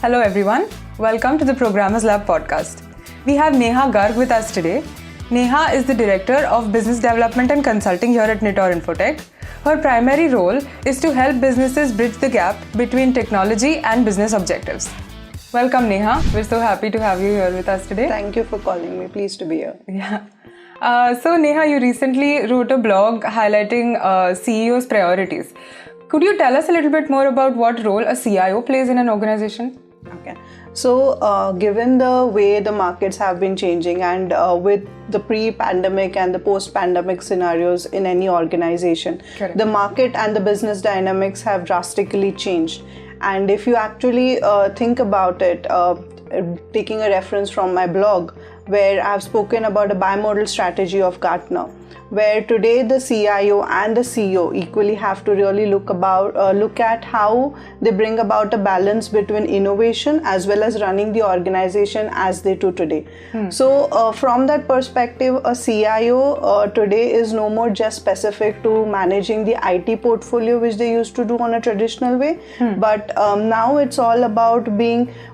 Hello everyone, welcome to the Programmers Lab podcast. We have Neha Garg with us today. Neha is the Director of Business Development and Consulting here at Nitor Infotech. Her primary role is to help businesses bridge the gap between technology and business objectives. Welcome Neha, we're so happy to have you here with us today. Thank you for calling me, pleased to be here. Yeah. So Neha, you recently wrote a blog highlighting CEOs' priorities. Could you tell us a little bit more about what role a CIO plays in an organization? Okay. So, given the way the markets have been changing and with the pre-pandemic and the post-pandemic scenarios in any organization, Correct. The market and the business dynamics have drastically changed. And if you actually think about it, taking a reference from my blog, where I've spoken about a bimodal strategy of Gartner, where today the CIO and the CEO equally have to really look at how they bring about a balance between innovation as well as running the organization as they do today. So from that perspective, a CIO today is no more just specific to managing the IT portfolio, which they used to do on a traditional way, but now it's all about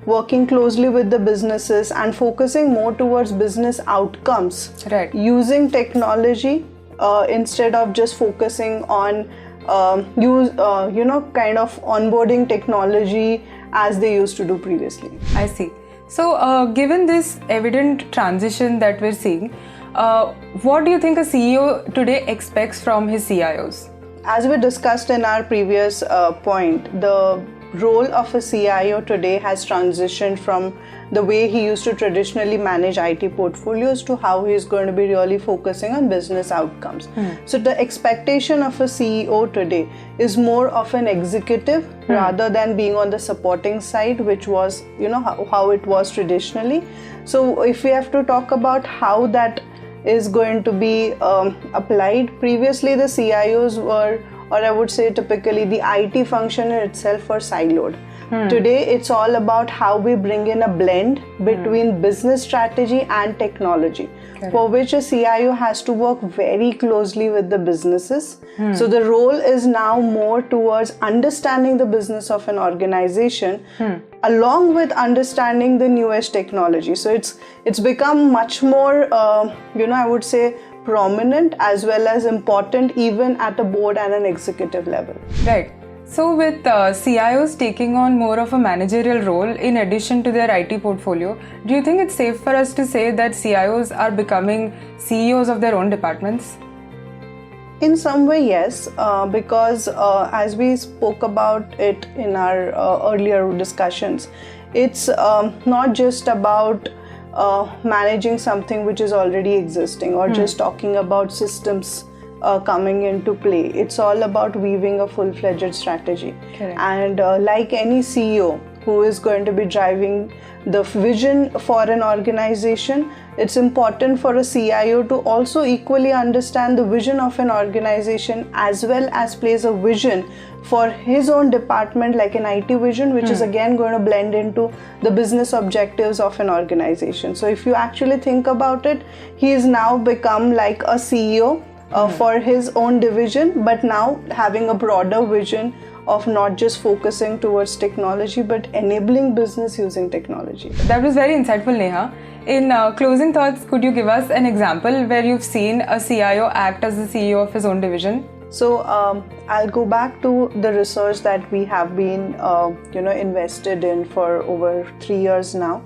working closely with the businesses and focusing more towards business outcomes, Right. using technology instead of just focusing on kind of onboarding technology as they used to do previously. I see. So given this evident transition that we're seeing, what do you think a CEO today expects from his CIOs? As we discussed in our previous point, the role of a CIO today has transitioned from the way he used to traditionally manage IT portfolios to how he's going to be really focusing on business outcomes. So the expectation of a CEO today is more of an executive rather than being on the supporting side, which was, how it was traditionally. So if we have to talk about how that is going to be applied, previously the CIOs were, or I would say typically the IT function in itself were siloed. Today it's all about how we bring in a blend between business strategy and technology, for which a CIO has to work very closely with the businesses. So the role is now more towards understanding the business of an organization along with understanding the newest technology. So it's become much more, I would say, prominent as well as important even at a board and an executive level. Right. So with CIOs taking on more of a managerial role in addition to their IT portfolio, do you think it's safe for us to say that CIOs are becoming CEOs of their own departments? In some way, yes, because as we spoke about it in our earlier discussions, it's not just about managing something which is already existing or just talking about systems coming into play. It's all about weaving a full-fledged strategy. Correct. And like any CEO who is going to be driving the vision for an organization, it's important for a CIO to also equally understand the vision of an organization as well as plays a vision for his own department, like an IT vision, which is again going to blend into the business objectives of an organization. So if you actually think about it, he has now become like a CEO for his own division, but now having a broader vision of not just focusing towards technology, but enabling business using technology. That was very insightful, Neha. In closing thoughts, could you give us an example where you've seen a CIO act as the CEO of his own division? So I'll go back to the research that we have been invested in for over 3 years now.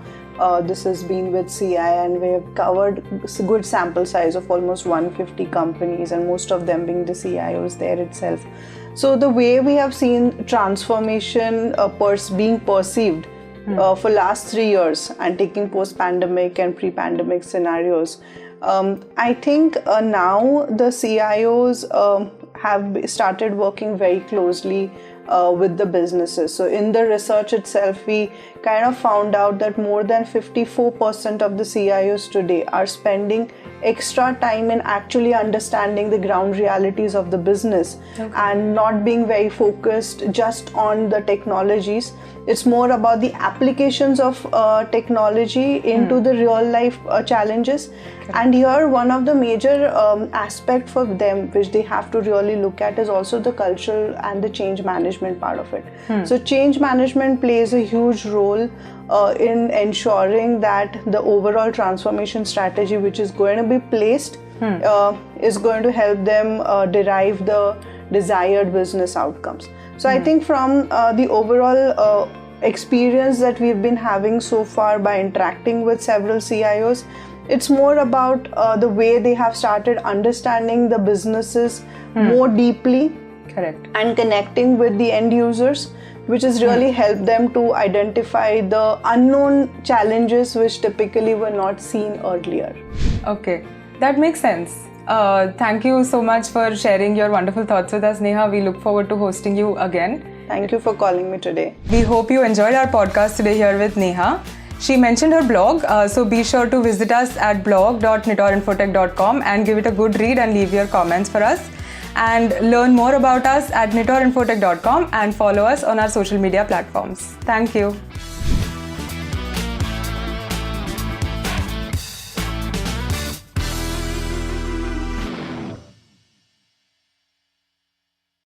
This has been with CI, and we have covered a good sample size of almost 150 companies, and most of them being the CIOs there itself. So the way we have seen transformation being perceived for last 3 years and taking post-pandemic and pre-pandemic scenarios, I think now the CIOs have started working very closely with the businesses. So in the research itself, we kind of found out that more than 54% of the CIOs today are spending extra time in actually understanding the ground realities of the business and not being very focused just on the technologies. It's more about the applications of technology into the real life challenges. And here one of the major aspect for them which they have to really look at is also the cultural and the change management management part of it. So change management plays a huge role in ensuring that the overall transformation strategy which is going to be placed is going to help them derive the desired business outcomes. So I think from the overall experience that we've been having so far by interacting with several CIOs, it's more about the way they have started understanding the businesses more deeply. Correct. And connecting with the end users, which has really helped them to identify the unknown challenges which typically were not seen earlier. Okay, that makes sense. Thank you so much for sharing your wonderful thoughts with us, Neha. We look forward to hosting you again. Thank you for calling me today. We hope you enjoyed our podcast today here with Neha. She mentioned her blog, so be sure to visit us at blog.nitorinfotech.com and give it a good read and leave your comments for us. And learn more about us at nitorinfotech.com and follow us on our social media platforms. Thank you.